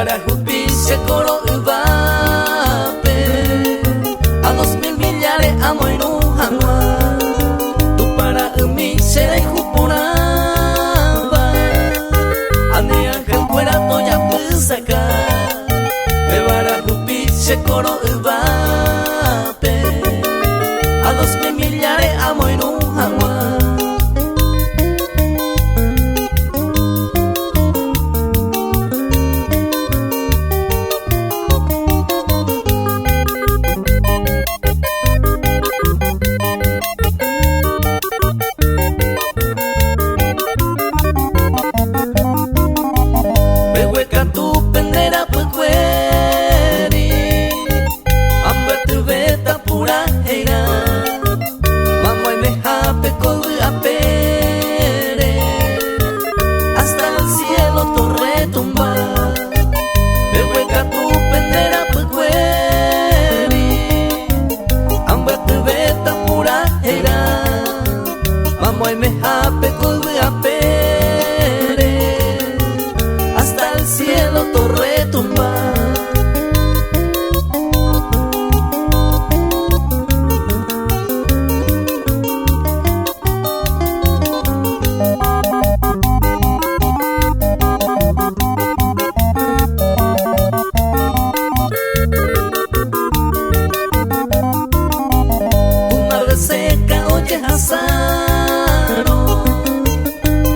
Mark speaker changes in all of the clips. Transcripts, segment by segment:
Speaker 1: para justicia coro uvape a 2000 millares amo y no jamás tu para mi será juporaba ane ángel fuera toya pusaka me para justicia coro uvape a 2000 millares amo y no jamás. Hasta el cielo torre tumba. Un mar de seca oye Hazaro,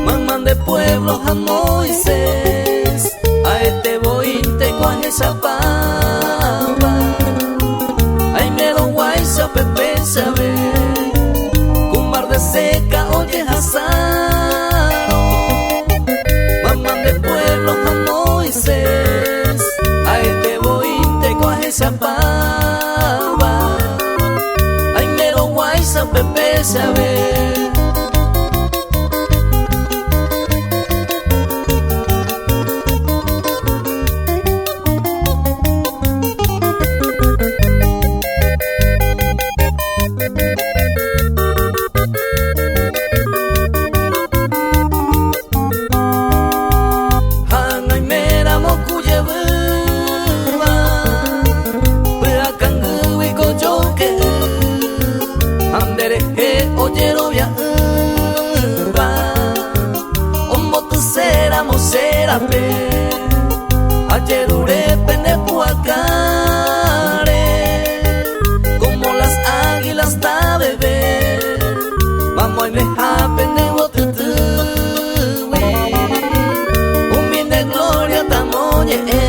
Speaker 1: mamán de pueblos a Moisés, a este bointe con esa pava, ay mero guaysa pepe sabe, un mar de seca oye Hazaro, mamán de pueblos a Moisés, a este bointe con esa pava, ay mero guaysa pepe sabe. Oyero via va, omo tu será mosera pe, ayerure pende puacare, como las águilas da bebé, mamá y me pende wotutu, un bien de gloria tamoye.